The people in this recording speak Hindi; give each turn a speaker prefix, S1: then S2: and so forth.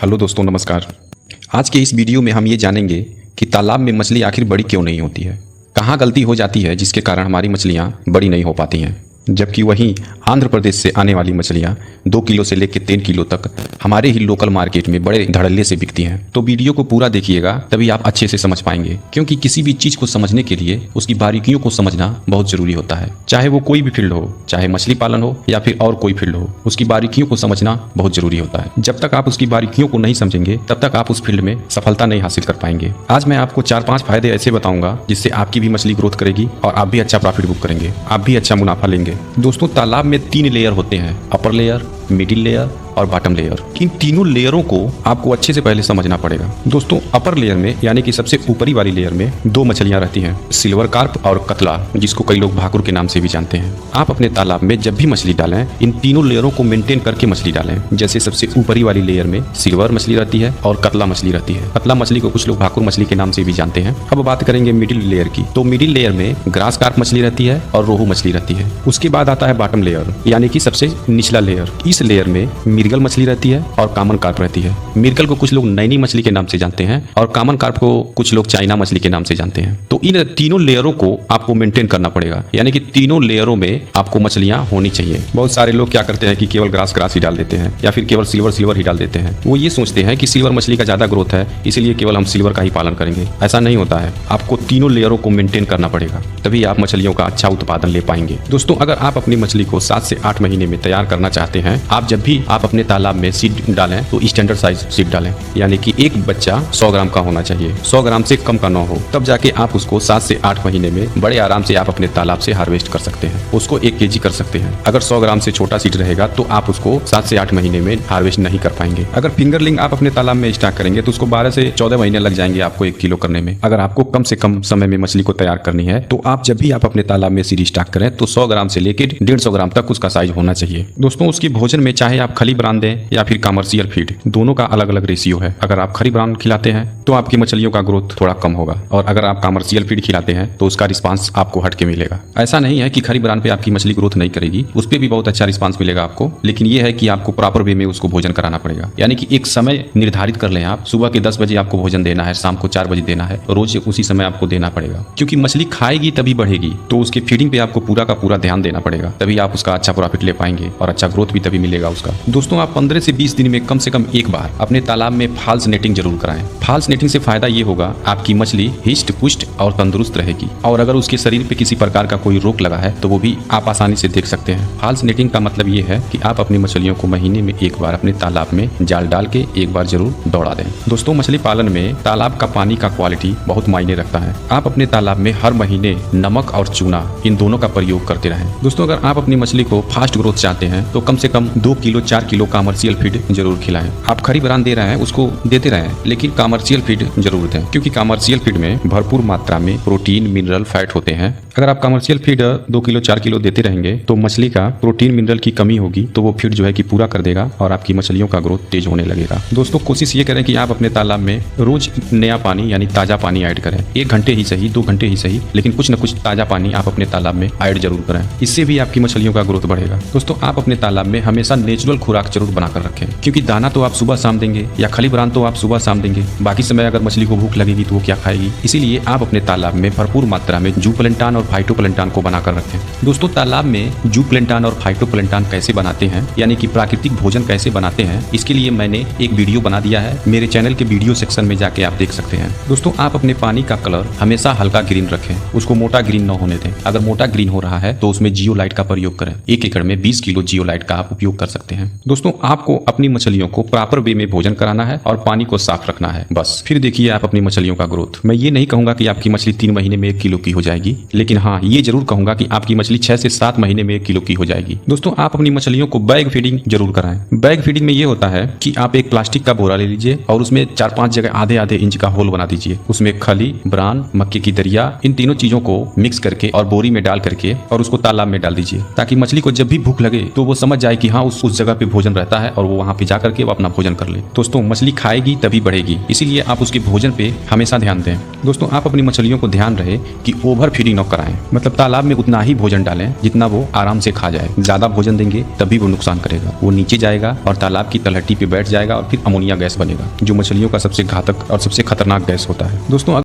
S1: हेलो दोस्तों, नमस्कार। आज के इस वीडियो में हम ये जानेंगे कि तालाब में मछली आखिर बड़ी क्यों नहीं होती है। कहाँ गलती हो जाती है जिसके कारण हमारी मछलियाँ बड़ी नहीं हो पाती हैं, जबकि वहीं आंध्र प्रदेश से आने वाली मछलियाँ 2 किलो से लेकर 3 किलो तक हमारे ही लोकल मार्केट में बड़े धड़ल्ले से बिकती हैं। तो वीडियो को पूरा देखिएगा, तभी आप अच्छे से समझ पाएंगे, क्योंकि किसी भी चीज़ को समझने के लिए उसकी बारीकियों को समझना बहुत ज़रूरी होता है। चाहे वो कोई भी फील्ड हो, चाहे मछली पालन हो या फिर और कोई फील्ड हो, उसकी बारीकियों को समझना बहुत ज़रूरी होता है। जब तक आप उसकी बारीकियों को नहीं समझेंगे तब तक आप उस फील्ड में सफलता नहीं हासिल कर पाएंगे। आज मैं आपको 4-5 फायदे ऐसे बताऊंगा जिससे आपकी भी मछली ग्रोथ करेगी और आप भी अच्छा प्रॉफिट बुक करेंगे, आप भी अच्छा मुनाफा लेंगे। दोस्तों, तालाब में 3 लेयर होते हैं, अपर लेयर, मिडिल लेयर और बॉटम लेयर। इन तीनों लेयरों को आपको अच्छे से पहले समझना पड़ेगा। दोस्तों, अपर लेयर में यानी कि सबसे ऊपरी वाली लेयर में 2 मछलियां रहती हैं, सिल्वर कार्प और कतला, जिसको कई लोग भाकुर के नाम से भी जानते हैं। आप अपने तालाब में जब भी मछली डालें, इन तीनों लेयरों को मेंटेन करके मछली डालें। जैसे सबसे ऊपरी वाली लेयर में सिल्वर मछली रहती है और कतला मछली रहती है। कतला मछली को कुछ लोग भाकुर मछली के नाम से भी जानते हैं। अब बात करेंगे मिडिल लेयर की। तो मिडिल लेयर में ग्रास कार्प मछली रहती है और रोहू मछली रहती है। उसके बाद आता है बॉटम लेयर यानी कि सबसे निचला लेयर। इस लेयर में मिर्गल मछली रहती है और कॉमन कार्प रहती है। मिर्गल को कुछ लोग नैनी मछली के नाम से जानते हैं और कॉमन कार्प को कुछ लोग चाइना मछली के नाम से जानते हैं। तो इन तीनों लेयरों को आपको मेंटेन करना पड़ेगा, यानी कि तीनों लेयरों में आपको मछलियां होनी चाहिए। बहुत सारे लोग क्या करते हैं कि केवल ग्रास ही डाल देते हैं या फिर केवल सिल्वर ही डाल देते हैं। वो ये सोचते हैं कि सिल्वर मछली का ज्यादा ग्रोथ है, इसीलिए केवल हम सिल्वर का ही पालन करेंगे। ऐसा नहीं होता है। आपको तीनों लेयरों को मेंटेन करना पड़ेगा, तभी आप मछलियों का अच्छा उत्पादन ले पाएंगे। दोस्तों, अगर आप अपनी मछली को 7 से 8 महीने में तैयार करना चाहते हैं, आप जब भी आप अपने तालाब में सीड डालें तो स्टैंडर्ड साइज सीड डालें, यानी कि एक बच्चा 100 ग्राम का होना चाहिए, 100 ग्राम से कम का ना हो। तब जाके आप उसको 7 से 8 महीने में बड़े आराम से आप अपने तालाब से हार्वेस्ट कर सकते हैं। उसको 1 केजी कर सकते हैं। अगर 100 ग्राम से छोटा सीड रहेगा तो आप उसको 7 से 8 महीने में हार्वेस्ट नहीं कर पाएंगे। अगर फिंगरलिंग आप अपने तालाब में स्टॉक करेंगे तो उसको 12 से 14 महीने लग जाएंगे आपको 1 किलो करने में। अगर आपको कम से कम समय में मछली को तैयार करनी है तो आप जब भी आप अपने तालाब में सीड स्टॉक करें तो 100 ग्राम से लेकर 150 ग्राम तक उसका साइज होना चाहिए। दोस्तों, उसके भोजन में चाहे आप खली ब्रांड दें या फिर कमर्शियल फीड, दोनों का अलग अलग रेशियो है। अगर आप खरी ब्रांड खिलाते हैं तो आपकी मछलियों का ग्रोथ थोड़ा कम होगा, और अगर आप कमर्शियल फीड खिलाते हैं तो उसका रिस्पांस आपको हटके मिलेगा। ऐसा नहीं है कि खरी ब्रांड पे आपकी मछली ग्रोथ नहीं करेगी, उस पर भी बहुत अच्छा रिस्पांस मिलेगा आपको, लेकिन यह है कि आपको प्रॉपर वे में उसको भोजन कराना पड़ेगा। यानी कि एक समय निर्धारित कर लें आप, सुबह के 10 बजे आपको भोजन देना है, शाम को 4 बजे देना है, रोज उसी समय आपको देना पड़ेगा। क्योंकि मछली खाएगी तभी बढ़ेगी, तो उसके फीडिंग पे आपको पूरा का पूरा ध्यान देना पड़ेगा, तभी आप उसका अच्छा प्रॉफिट ले पाएंगे और अच्छा ग्रोथ भी तभी मिलेगा उसका। दोस्तों, आप 15 से 20 दिन में कम से कम एक बार अपने तालाब में फॉल्स नेटिंग जरूर कराएं। फॉल्स नेटिंग से फायदा ये होगा, आपकी मछली हिस्ट पुष्ट और तंदुरुस्त रहेगी, और अगर उसके शरीर पे किसी प्रकार का कोई रोग लगा है तो वो भी आप आसानी से देख सकते हैं। फॉल्स नेटिंग का मतलब ये है कि आप अपनी मछलियों को महीने में एक बार अपने तालाब में जाल डाल के एक बार जरूर दौड़ा दें। दोस्तों, मछली पालन में तालाब का पानी का क्वालिटी बहुत मायने रखता है। आप अपने तालाब में हर महीने नमक और चूना, इन दोनों का प्रयोग करते रहें। दोस्तों, अगर आप अपनी मछली को फास्ट ग्रोथ चाहते हैं तो कम से कम 2 किलो 4 किलो कमर्शियल फीड जरूर खिलाएं। आप खरी ब्रांड दे रहे हैं उसको देते रहें, लेकिन कमर्शियल फीड जरूर दें, क्योंकि कमर्शियल फीड में भरपूर मात्रा में प्रोटीन, मिनरल, फैट होते हैं। अगर आप कमर्शियल फीड 2 किलो 4 किलो देते रहेंगे तो मछली का प्रोटीन, मिनरल की कमी होगी, तो वो फीड जो है कि पूरा कर देगा और आपकी मछलियों का ग्रोथ तेज होने लगेगा। दोस्तों, कोशिश ये करें कि आप अपने तालाब में रोज नया पानी यानी ताजा पानी ऐड करें। 1 घंटे ही सही, 2 घंटे ही सही, लेकिन कुछ न कुछ ताजा पानी आप अपने तालाब में ऐड जरूर करें। इससे भी आपकी मछलियों का ग्रोथ बढ़ेगा। दोस्तों, आप अपने तालाब में हमेशा नेचुरल खुराक जरूर बनाकर रखें, क्योंकि दाना तो आप सुबह शाम देंगे या खली ब्रांड तो आप सुबह शाम देंगे, बाकी समय अगर मछली को भूख लगेगी तो वो क्या खाएगी। इसीलिए आप अपने तालाब में भरपूर मात्रा में जूप्लेंटान और फाइटोप्लैंटान को बनाकर रखें। दोस्तों, तालाब में जूप्लेंटान और फाइटोप्लैंटान कैसे बनाते हैं, यानी कि प्राकृतिक भोजन कैसे बनाते हैं, इसके लिए मैंने एक वीडियो बना दिया है। मेरे चैनल के वीडियो सेक्शन में जाके आप देख सकते हैं। दोस्तों, आप अपने पानी का कलर हमेशा हल्का ग्रीन रखें, उसको मोटा ग्रीन न होने दें। अगर मोटा ग्रीन हो रहा है तो उसमें जियोलाइट का प्रयोग करें। 1 एकड़ में 20 किलो जियोलाइट का आप उपयोग कर सकते हैं। दोस्तों, आपको अपनी मछलियों को प्रॉपर वे में भोजन कराना है और पानी को साफ रखना है, बस। फिर देखिए आप अपनी मछलियों का ग्रोथ। मैं ये नहीं कहूंगा कि आपकी मछली 3 महीने में 1 किलो की हो जाएगी, लेकिन हाँ, ये जरूर कहूंगा कि आपकी मछली 6 से 7 महीने में 1 किलो की हो जाएगी। दोस्तों, आप अपनी मछलियों को बैग फीडिंग जरूर कराएं। बैग फीडिंग में ये होता है कि आप एक प्लास्टिक का बोरा ले लीजिए और उसमें 4-5 जगह आधे इंच का होल बना दीजिए। उसमें खली, ब्रान, मक्के की दरिया, इन तीनों चीजों को मिक्स करके और बोरी में डाल करके और उसको तालाब में डाल दीजिए, ताकि मछली को जब भी भूख लगे तो वो समझ जाए कि हाँ, उस जगह पे भोजन रहता है और वो वहाँ पे जाकर के वो अपना भोजन कर ले। दोस्तों, मछली खाएगी तभी बढ़ेगी, इसीलिए आप उसके भोजन पे हमेशा ध्यान दें। दोस्तों, आप अपनी मछलियों को ध्यान रहे कि ओवर फीडिंग न कराएं। ऊपर आए। मतलब तालाब में उतना ही भोजन डालें जितना वो आराम से खा जाए। ज्यादा भोजन देंगे तभी वो नुकसान करेगा। वो नीचे जाएगा और तालाब की तलहटी पे बैठ जाएगा और फिर अमोनिया गैस बनेगा, जो मछलियों का सबसे घातक और सबसे खतरनाक गैस होता है। दोस्तों